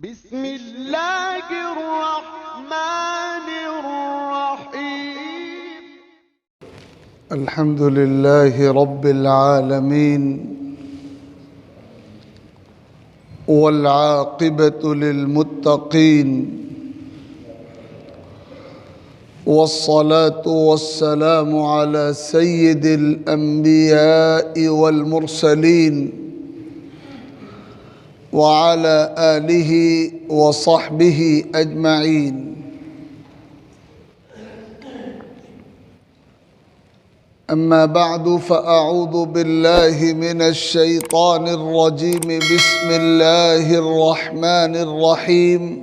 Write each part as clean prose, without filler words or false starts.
بسم اللہ الرحمن الرحیم الحمد لله رب العالمين والعاقبة للمتقين والصلاة والسلام على سيد الأنبياء والمرسلين وعلى آله وصحبه أجمعين. أما بعد فأعوذ بالله من الشيطان الرجيم. بسم الله الرحمن الرحيم.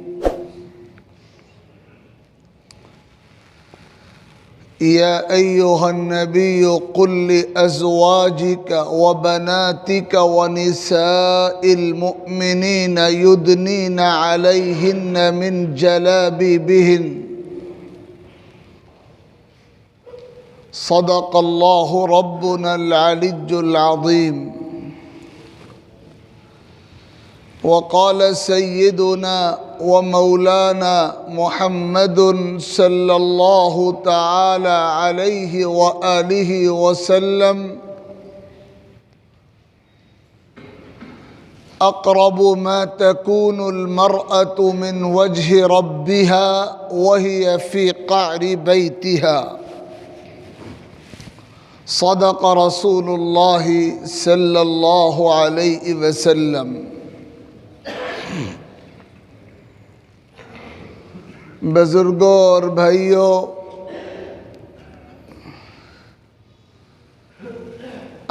يا أيها النبي قل لأزواجك وبناتك ونساء المؤمنين يدنين عليهن من جلابيبهن صدق الله ربنا العلي العظيم. وقال سيدنا ومولانا محمد صلى الله تعالى عليه وآله وسلم: أقرب ما تكون المرأة من وجه ربها وهي في قعر بيتها. صدق رسول الله صلی اللہ علیہ وسلم. بزرگوں اور بھائیوں،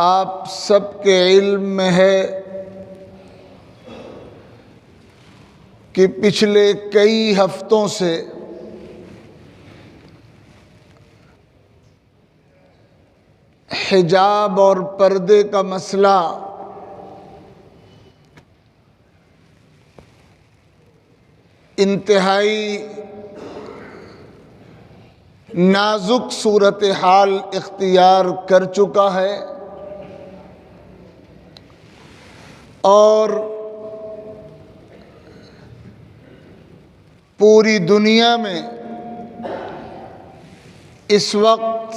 آپ سب کے علم میں ہے کہ پچھلے کئی ہفتوں سے حجاب اور پردے کا مسئلہ انتہائی نازک صورتحال اختیار کر چکا ہے، اور پوری دنیا میں اس وقت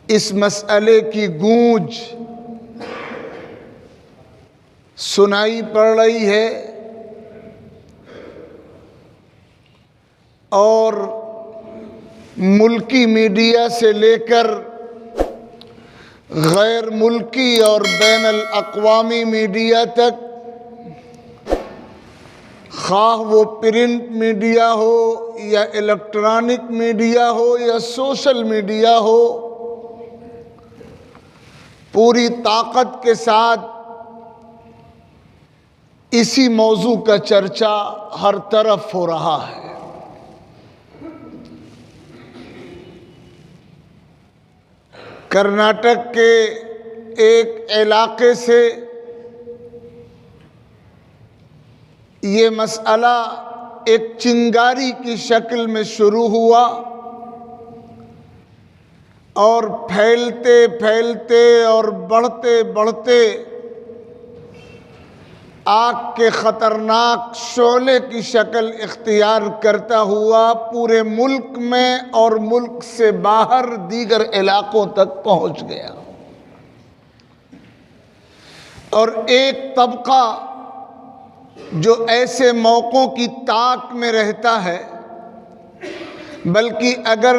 اس مسئلے کی گونج سنائی پڑ رہی ہے، اور ملکی میڈیا سے لے کر غیر ملکی اور بین الاقوامی میڈیا تک، خواہ وہ پرنٹ میڈیا ہو یا الیکٹرانک میڈیا ہو یا سوشل میڈیا ہو، پوری طاقت کے ساتھ اسی موضوع کا چرچا ہر طرف ہو رہا ہے. کرناٹک کے ایک علاقے سے یہ مسئلہ ایک چنگاری کی شکل میں شروع ہوا، اور پھیلتے پھیلتے اور بڑھتے بڑھتے آگ کے خطرناک شعلے کی شکل اختیار کرتا ہوا پورے ملک میں اور ملک سے باہر دیگر علاقوں تک پہنچ گیا. اور ایک طبقہ جو ایسے موقعوں کی تاک میں رہتا ہے، بلکہ اگر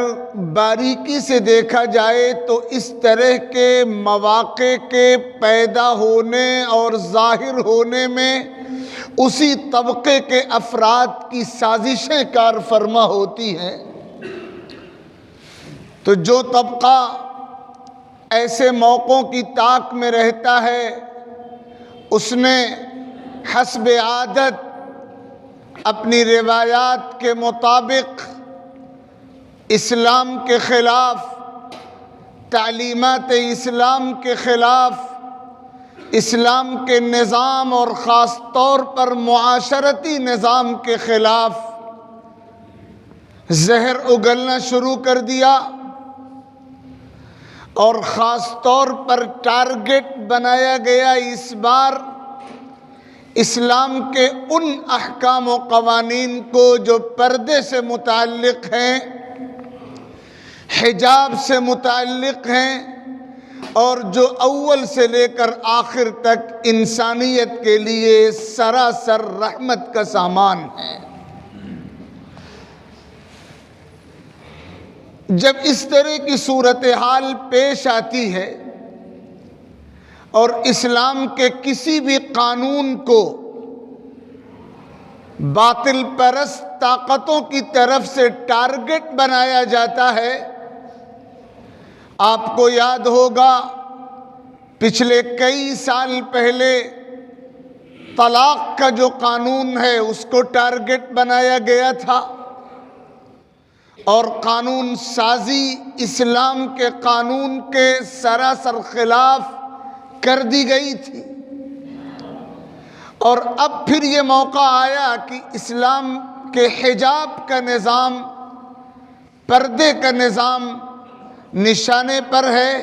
باریکی سے دیکھا جائے تو اس طرح کے مواقع کے پیدا ہونے اور ظاہر ہونے میں اسی طبقے کے افراد کی سازشیں کار فرما ہوتی ہیں. تو جو طبقہ ایسے موقعوں کی تاک میں رہتا ہے، اس نے حسب عادت اپنی روایات کے مطابق اسلام کے خلاف، تعلیمات اسلام کے خلاف، اسلام کے نظام اور خاص طور پر معاشرتی نظام کے خلاف زہر اگلنا شروع کر دیا، اور خاص طور پر ٹارگٹ بنایا گیا اس بار اسلام کے ان احکام و قوانین کو جو پردے سے متعلق ہیں، حجاب سے متعلق ہیں، اور جو اول سے لے کر آخر تک انسانیت کے لیے سراسر رحمت کا سامان ہے۔ جب اس طرح کی صورتحال پیش آتی ہے اور اسلام کے کسی بھی قانون کو باطل پرست طاقتوں کی طرف سے ٹارگٹ بنایا جاتا ہے، آپ کو یاد ہوگا پچھلے کئی سال پہلے طلاق کا جو قانون ہے اس کو ٹارگٹ بنایا گیا تھا، اور قانون سازی اسلام کے قانون کے سراسر خلاف کر دی گئی تھی۔ اور اب پھر یہ موقع آیا کہ اسلام کے حجاب کا نظام، پردے کا نظام نشانے پر ہے،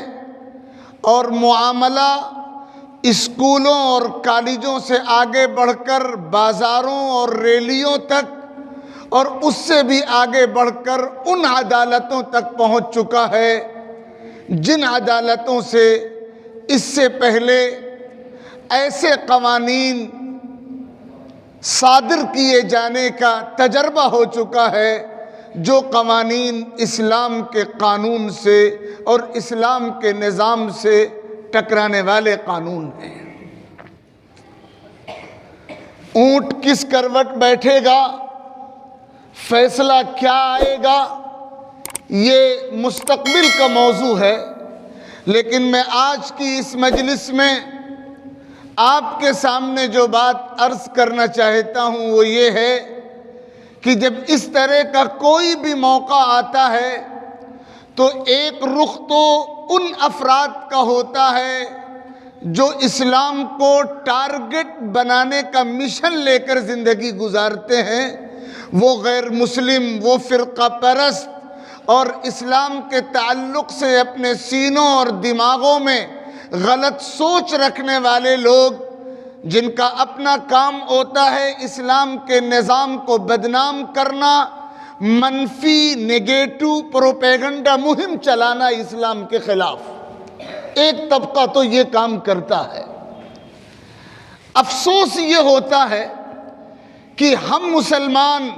اور معاملہ اسکولوں اور کالجوں سے آگے بڑھ کر بازاروں اور ریلیوں تک، اور اس سے بھی آگے بڑھ کر ان عدالتوں تک پہنچ چکا ہے جن عدالتوں سے اس سے پہلے ایسے قوانین صادر کیے جانے کا تجربہ ہو چکا ہے جو قوانین اسلام کے قانون سے اور اسلام کے نظام سے ٹکرانے والے قانون ہیں۔ اونٹ کس کروٹ بیٹھے گا، فیصلہ کیا آئے گا، یہ مستقبل کا موضوع ہے، لیکن میں آج کی اس مجلس میں آپ کے سامنے جو بات عرض کرنا چاہتا ہوں وہ یہ ہے کہ جب اس طرح کا کوئی بھی موقع آتا ہے تو ایک رخ تو ان افراد کا ہوتا ہے جو اسلام کو ٹارگٹ بنانے کا مشن لے کر زندگی گزارتے ہیں، وہ غیر مسلم، وہ فرقہ پرست اور اسلام کے تعلق سے اپنے سینوں اور دماغوں میں غلط سوچ رکھنے والے لوگ، جن کا اپنا کام ہوتا ہے اسلام کے نظام کو بدنام کرنا، منفی نیگیٹو پروپیگنڈا مہم چلانا اسلام کے خلاف۔ ایک طبقہ تو یہ کام کرتا ہے۔ افسوس یہ ہوتا ہے کہ ہم مسلمان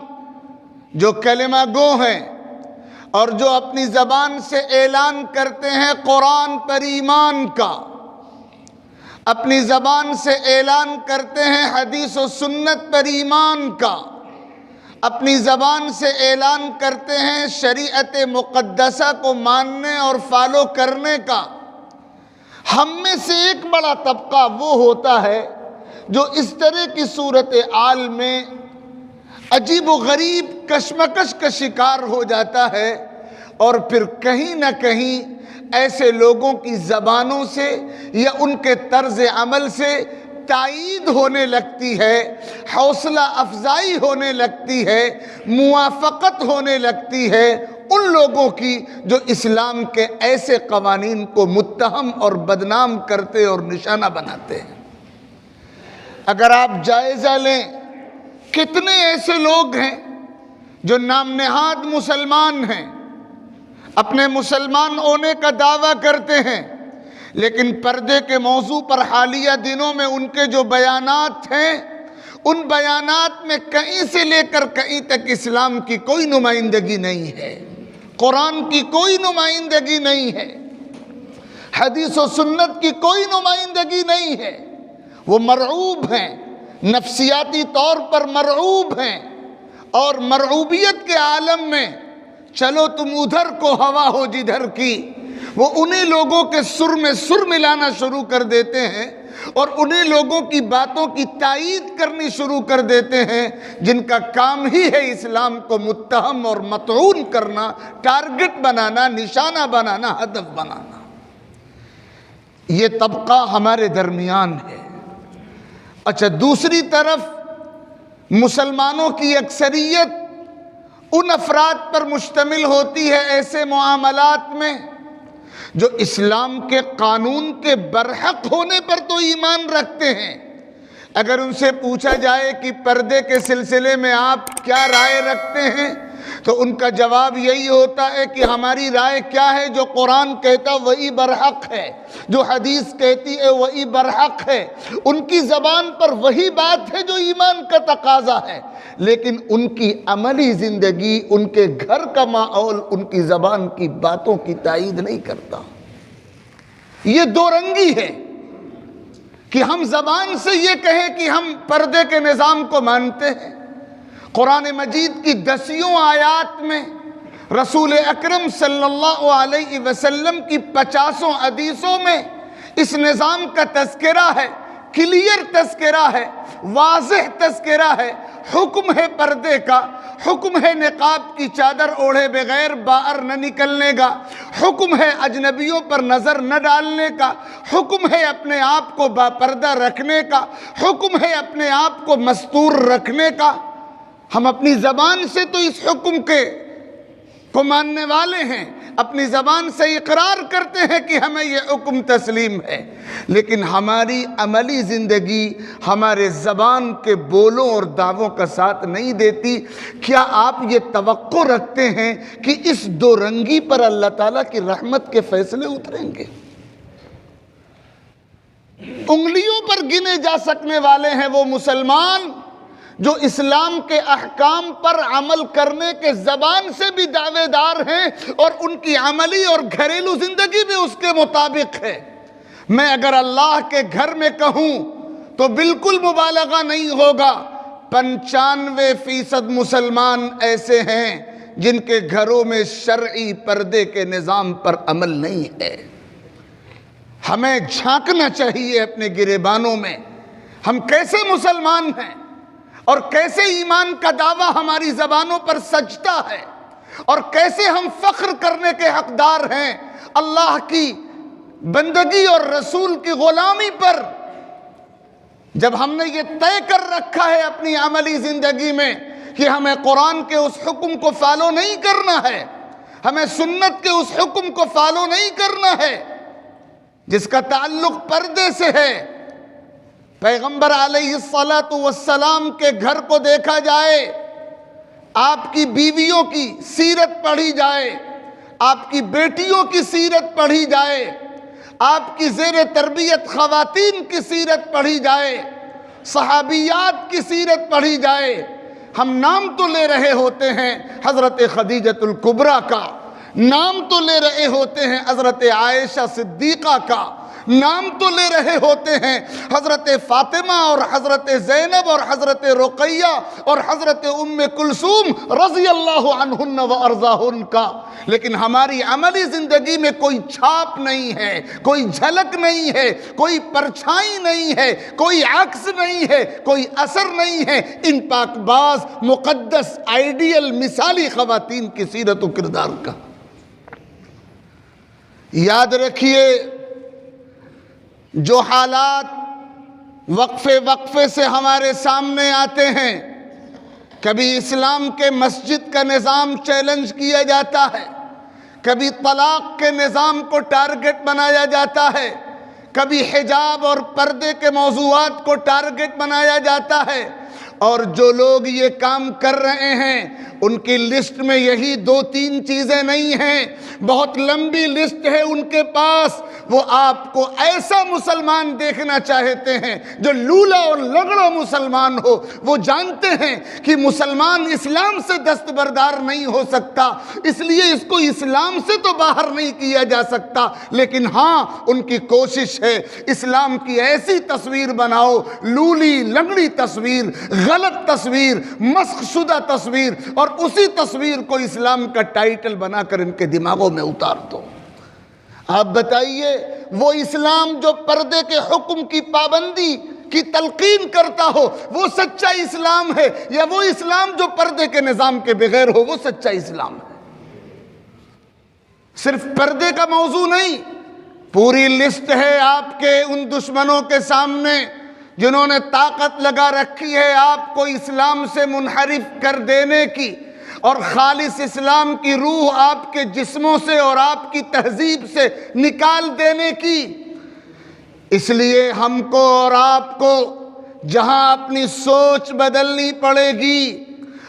جو کلمہ گو ہیں اور جو اپنی زبان سے اعلان کرتے ہیں قرآن پر ایمان کا، اپنی زبان سے اعلان کرتے ہیں حدیث و سنت پر ایمان کا، اپنی زبان سے اعلان کرتے ہیں شریعت مقدسہ کو ماننے اور فالو کرنے کا، ہم میں سے ایک بڑا طبقہ وہ ہوتا ہے جو اس طرح کی صورتحال میں عجیب و غریب کشمکش کا شکار ہو جاتا ہے، اور پھر کہیں نہ کہیں ایسے لوگوں کی زبانوں سے یا ان کے طرز عمل سے تائید ہونے لگتی ہے، حوصلہ افزائی ہونے لگتی ہے، موافقت ہونے لگتی ہے ان لوگوں کی جو اسلام کے ایسے قوانین کو متہم اور بدنام کرتے اور نشانہ بناتے ہیں۔ اگر آپ جائزہ لیں کتنے ایسے لوگ ہیں جو نام نہاد مسلمان ہیں، اپنے مسلمان ہونے کا دعویٰ کرتے ہیں، لیکن پردے کے موضوع پر حالیہ دنوں میں ان کے جو بیانات ہیں، ان بیانات میں کہیں سے لے کر کہیں تک اسلام کی کوئی نمائندگی نہیں ہے، قرآن کی کوئی نمائندگی نہیں ہے، حدیث و سنت کی کوئی نمائندگی نہیں ہے۔ وہ مرعوب ہیں، نفسیاتی طور پر مرعوب ہیں، اور مرعوبیت کے عالم میں چلو تم ادھر کو ہوا ہو جدھر کی، وہ انہی لوگوں کے سر میں سر ملانا شروع کر دیتے ہیں اور انہی لوگوں کی باتوں کی تائید کرنی شروع کر دیتے ہیں جن کا کام ہی ہے اسلام کو متہم اور مطعون کرنا، ٹارگٹ بنانا، نشانہ بنانا، ہدف بنانا۔ یہ طبقہ ہمارے درمیان ہے۔ اچھا، دوسری طرف مسلمانوں کی اکثریت ان افراد پر مشتمل ہوتی ہے ایسے معاملات میں جو اسلام کے قانون کے برحق ہونے پر تو ایمان رکھتے ہیں، اگر ان سے پوچھا جائے کہ پردے کے سلسلے میں آپ کیا رائے رکھتے ہیں تو ان کا جواب یہی ہوتا ہے کہ ہماری رائے کیا ہے، جو قرآن کہتا وہی برحق ہے، جو حدیث کہتی ہے وہی برحق ہے، ان کی زبان پر وہی بات ہے جو ایمان کا تقاضا ہے، لیکن ان کی عملی زندگی، ان کے گھر کا ماحول ان کی زبان کی باتوں کی تائید نہیں کرتا۔ یہ دو رنگی ہے کہ ہم زبان سے یہ کہیں کہ ہم پردے کے نظام کو مانتے ہیں، قرآن مجید کی 10 آیات میں رسول اکرم صلی اللہ علیہ وسلم کی 50 حدیثوں میں اس نظام کا تذکرہ ہے، کلیئر تذکرہ ہے، واضح تذکرہ ہے، حکم ہے پردے کا، حکم ہے نقاب کی چادر اوڑھے بغیر باہر نہ نکلنے کا، حکم ہے اجنبیوں پر نظر نہ ڈالنے کا، حکم ہے اپنے آپ کو با پردہ رکھنے کا، حکم ہے اپنے آپ کو مستور رکھنے کا۔ ہم اپنی زبان سے تو اس حکم کو ماننے والے ہیں، اپنی زبان سے اقرار کرتے ہیں کہ ہمیں یہ حکم تسلیم ہے، لیکن ہماری عملی زندگی ہمارے زبان کے بولوں اور دعووں کا ساتھ نہیں دیتی۔ کیا آپ یہ توقع رکھتے ہیں کہ اس دو رنگی پر اللہ تعالیٰ کی رحمت کے فیصلے اتریں گے؟ انگلیوں پر گنے جا سکنے والے ہیں وہ مسلمان جو اسلام کے احکام پر عمل کرنے کے زبان سے بھی دعوے دار ہیں اور ان کی عملی اور گھریلو زندگی بھی اس کے مطابق ہے۔ میں اگر اللہ کے گھر میں کہوں تو بالکل مبالغہ نہیں ہوگا، 95% مسلمان ایسے ہیں جن کے گھروں میں شرعی پردے کے نظام پر عمل نہیں ہے۔ ہمیں جھانکنا چاہیے اپنے گریبانوں میں، ہم کیسے مسلمان ہیں اور کیسے ایمان کا دعویٰ ہماری زبانوں پر سجتا ہے، اور کیسے ہم فخر کرنے کے حقدار ہیں اللہ کی بندگی اور رسول کی غلامی پر، جب ہم نے یہ طے کر رکھا ہے اپنی عملی زندگی میں کہ ہمیں قرآن کے اس حکم کو فالو نہیں کرنا ہے، ہمیں سنت کے اس حکم کو فالو نہیں کرنا ہے جس کا تعلق پردے سے ہے۔ پیغمبر علیہ السلام کے گھر کو دیکھا جائے، آپ کی بیویوں کی سیرت پڑھی جائے، آپ کی بیٹیوں کی سیرت پڑھی جائے، آپ کی زیر تربیت خواتین کی سیرت پڑھی جائے، صحابیات کی سیرت پڑھی جائے، ہم نام تو لے رہے ہوتے ہیں حضرت خدیجۃ الکبریٰ کا، نام تو لے رہے ہوتے ہیں حضرت عائشہ صدیقہ کا، نام تو لے رہے ہوتے ہیں حضرت فاطمہ اور حضرت زینب اور حضرت رقیہ اور حضرت ام کلثوم رضی اللہ عنہن و ارضاہن کا، لیکن ہماری عملی زندگی میں کوئی چھاپ نہیں ہے، کوئی جھلک نہیں ہے، کوئی پرچھائی نہیں ہے، کوئی عکس نہیں ہے، کوئی اثر نہیں ہے ان پاک باز مقدس آئیڈیل مثالی خواتین کی سیرت و کردار کا۔ یاد رکھیے، جو حالات وقفے سے ہمارے سامنے آتے ہیں، کبھی اسلام کے مسجد کا نظام چیلنج کیا جاتا ہے، کبھی طلاق کے نظام کو ٹارگٹ بنایا جاتا ہے، کبھی حجاب اور پردے کے موضوعات کو ٹارگٹ بنایا جاتا ہے، اور جو لوگ یہ کام کر رہے ہیں ان کی لسٹ میں یہی 2-3 چیزیں نہیں ہیں، بہت لمبی لسٹ ہے ان کے پاس۔ وہ آپ کو ایسا مسلمان دیکھنا چاہتے ہیں جو لولا اور لنگڑا مسلمان ہو۔ وہ جانتے ہیں کہ مسلمان اسلام سے دستبردار نہیں ہو سکتا، اس لیے اس کو اسلام سے تو باہر نہیں کیا جا سکتا، لیکن ہاں ان کی کوشش ہے اسلام کی ایسی تصویر بناؤ، لولی لنگڑی تصویر، غلط تصویر، مسخ شدہ تصویر، اور اسی تصویر کو اسلام کا ٹائٹل بنا کر ان کے دماغوں میں اتار دو۔ آپ بتائیے، وہ اسلام جو پردے کے حکم کی پابندی کی تلقین کرتا ہو وہ سچا اسلام ہے، یا وہ اسلام جو پردے کے نظام کے بغیر ہو وہ سچا اسلام ہے؟ صرف پردے کا موضوع نہیں، پوری لسٹ ہے آپ کے ان دشمنوں کے سامنے جنہوں نے طاقت لگا رکھی ہے آپ کو اسلام سے منحرف کر دینے کی، اور خالص اسلام کی روح آپ کے جسموں سے اور آپ کی تہذیب سے نکال دینے کی۔ اس لیے ہم کو اور آپ کو جہاں اپنی سوچ بدلنی پڑے گی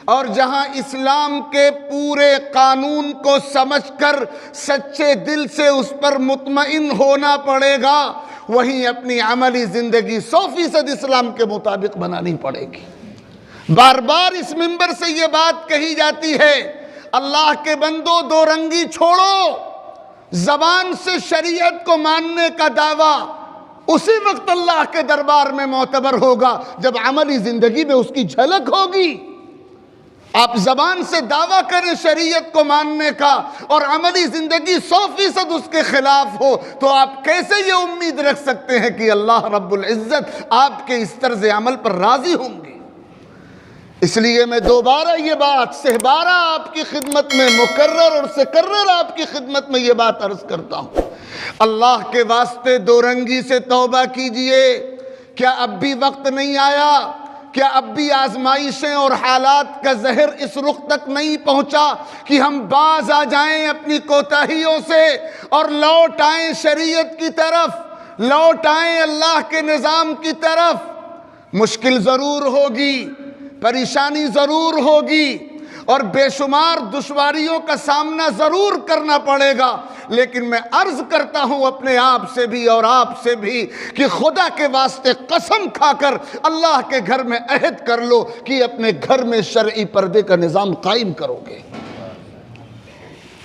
اور جہاں اسلام کے پورے قانون کو سمجھ کر سچے دل سے اس پر مطمئن ہونا پڑے گا، وہیں اپنی عملی زندگی 100% اسلام کے مطابق بنانی پڑے گی۔ بار بار اس منبر سے یہ بات کہی جاتی ہے، اللہ کے بندو دو رنگی چھوڑو، زبان سے شریعت کو ماننے کا دعویٰ اسی وقت اللہ کے دربار میں معتبر ہوگا جب عملی زندگی میں اس کی جھلک ہوگی۔ آپ زبان سے دعویٰ کریں شریعت کو ماننے کا اور عملی زندگی 100% اس کے خلاف ہو، تو آپ کیسے یہ امید رکھ سکتے ہیں کہ اللہ رب العزت آپ کے اس طرز عمل پر راضی ہوں گے؟ اس لیے میں دوبارہ یہ بات 100 آپ کی خدمت میں مکرر اور سکرر آپ کی خدمت میں یہ بات عرض کرتا ہوں، اللہ کے واسطے دو رنگی سے توبہ کیجئے۔ کیا اب بھی وقت نہیں آیا؟ کیا اب بھی آزمائشیں اور حالات کا زہر اس رخ تک نہیں پہنچا کہ ہم باز آ جائیں اپنی کوتاہیوں سے اور لوٹ آئیں شریعت کی طرف، لوٹ آئیں اللہ کے نظام کی طرف؟ مشکل ضرور ہوگی، پریشانی ضرور ہوگی اور بے شمار دشواریوں کا سامنا ضرور کرنا پڑے گا، لیکن میں عرض کرتا ہوں اپنے آپ سے بھی اور آپ سے بھی کہ خدا کے واسطے قسم کھا کر اللہ کے گھر میں عہد کر لو کہ اپنے گھر میں شرعی پردے کا نظام قائم کرو گے،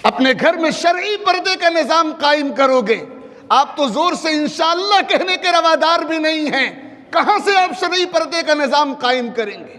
اپنے گھر میں شرعی پردے کا نظام قائم کرو گے۔ آپ تو زور سے انشاءاللہ کہنے کے روادار بھی نہیں ہیں، کہاں سے آپ شرعی پردے کا نظام قائم کریں گے؟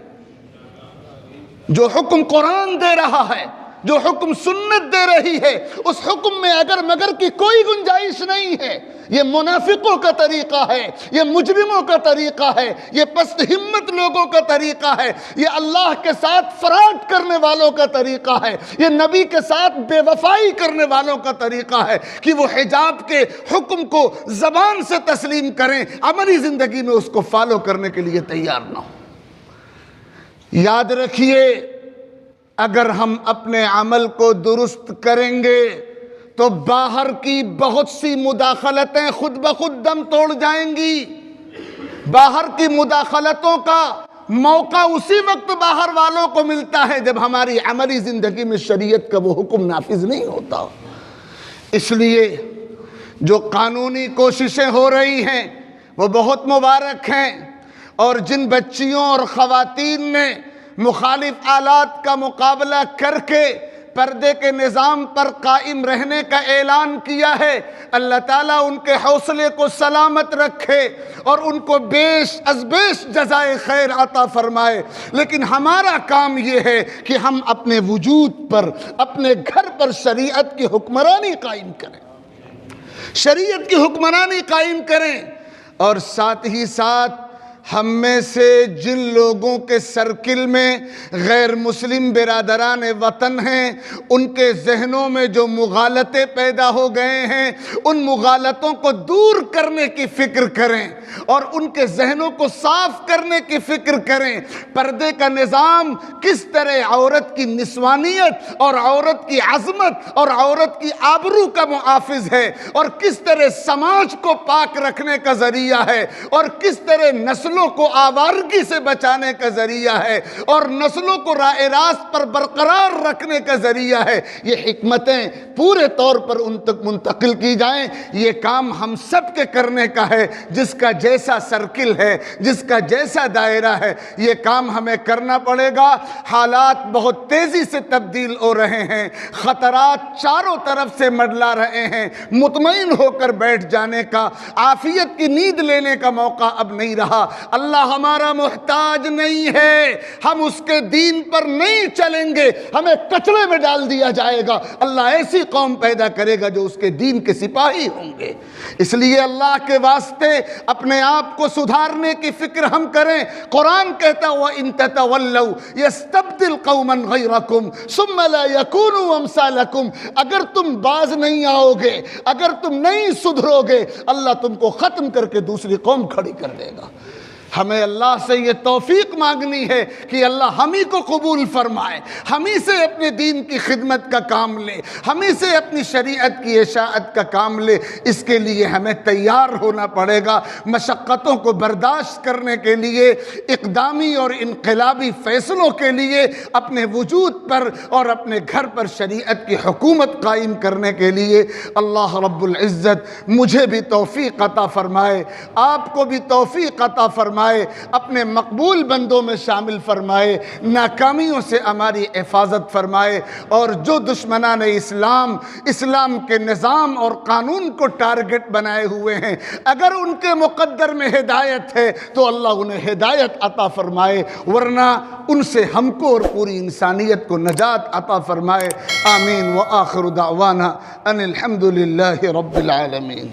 جو حکم قرآن دے رہا ہے، جو حکم سنت دے رہی ہے، اس حکم میں اگر مگر کی کوئی گنجائش نہیں ہے۔ یہ منافقوں کا طریقہ ہے، یہ مجرموں کا طریقہ ہے، یہ پست ہمت لوگوں کا طریقہ ہے، یہ اللہ کے ساتھ فراڈ کرنے والوں کا طریقہ ہے، یہ نبی کے ساتھ بے وفائی کرنے والوں کا طریقہ ہے کہ وہ حجاب کے حکم کو زبان سے تسلیم کریں، عملی زندگی میں اس کو فالو کرنے کے لیے تیار نہ ہوں۔ یاد رکھیے، اگر ہم اپنے عمل کو درست کریں گے تو باہر کی بہت سی مداخلتیں خود بخود دم توڑ جائیں گی۔ باہر کی مداخلتوں کا موقع اسی وقت باہر والوں کو ملتا ہے جب ہماری عملی زندگی میں شریعت کا وہ حکم نافذ نہیں ہوتا۔ اس لیے جو قانونی کوششیں ہو رہی ہیں وہ بہت مبارک ہیں، اور جن بچیوں اور خواتین نے مخالف آلات کا مقابلہ کر کے پردے کے نظام پر قائم رہنے کا اعلان کیا ہے، اللہ تعالیٰ ان کے حوصلے کو سلامت رکھے اور ان کو بیش از بیش جزائے خیر عطا فرمائے۔ لیکن ہمارا کام یہ ہے کہ ہم اپنے وجود پر، اپنے گھر پر شریعت کی حکمرانی قائم کریں، شریعت کی حکمرانی قائم کریں، اور ساتھ ہی ساتھ ہم میں سے جن لوگوں کے سرکل میں غیر مسلم برادران وطن ہیں، ان کے ذہنوں میں جو مغالطے پیدا ہو گئے ہیں، ان مغالطوں کو دور کرنے کی فکر کریں اور ان کے ذہنوں کو صاف کرنے کی فکر کریں۔ پردے کا نظام کس طرح عورت کی نسوانیت اور عورت کی عظمت اور عورت کی آبرو کا محافظ ہے، اور کس طرح سماج کو پاک رکھنے کا ذریعہ ہے، اور کس طرح نسلوں کو آوارگی سے بچانے کا ذریعہ ہے، اور نسلوں کو راہ راست پر برقرار رکھنے کا ذریعہ ہے، یہ حکمتیں پورے طور پر ان تک منتقل کی جائیں۔ یہ کام ہم سب کے کرنے کا ہے، جس کا جیسا سرکل ہے، جس کا جیسا دائرہ ہے، یہ کام ہمیں کرنا پڑے گا۔ حالات بہت تیزی سے تبدیل ہو رہے ہیں، خطرات چاروں طرف سے منڈلا رہے ہیں، مطمئن ہو کر بیٹھ جانے کا، عافیت کی نیند لینے کا موقع اب نہیں رہا۔ اللہ ہمارا محتاج نہیں ہے، ہم اس کے دین پر نہیں چلیں گے، ہمیں کچرے میں ڈال دیا جائے گا۔ اللہ ایسی قوم پیدا کرے گا جو اس کے دین کے سپاہی ہوں گے۔ اس لیے اللہ کے واسطے اپنے آپ کو سدھارنے کی فکر ہم کریں۔ قرآن کہتا ہوا ان تتولوا یستبدل قوما غیرکم ثم لا یکونوا امثالکم، اگر تم باز نہیں آؤ گے، اگر تم نہیں سدھرو گے، اللہ تم کو ختم کر کے دوسری قوم کھڑی کر دے گا۔ ہمیں اللہ سے یہ توفیق مانگنی ہے کہ اللہ ہم ہی کو قبول فرمائے، ہم ہی سے اپنے دین کی خدمت کا کام لے، ہم ہی سے اپنی شریعت کی اشاعت کا کام لے۔ اس کے لیے ہمیں تیار ہونا پڑے گا، مشقتوں کو برداشت کرنے کے لیے، اقدامی اور انقلابی فیصلوں کے لیے، اپنے وجود پر اور اپنے گھر پر شریعت کی حکومت قائم کرنے کے لیے۔ اللہ رب العزت مجھے بھی توفیق عطا فرمائے، آپ کو بھی توفیق عطا فرمائے، اپنے مقبول بندوں میں شامل فرمائے، ناکامیوں سے ہماری حفاظت فرمائے، اور جو دشمنان اسلام کے نظام اور قانون کو ٹارگٹ بنائے ہوئے ہیں، اگر ان کے مقدر میں ہدایت ہے تو اللہ انہیں ہدایت عطا فرمائے، ورنہ ان سے ہم کو اور پوری انسانیت کو نجات عطا فرمائے۔ آمین۔ وآخر دعوانا ان الحمد للہ رب العالمین۔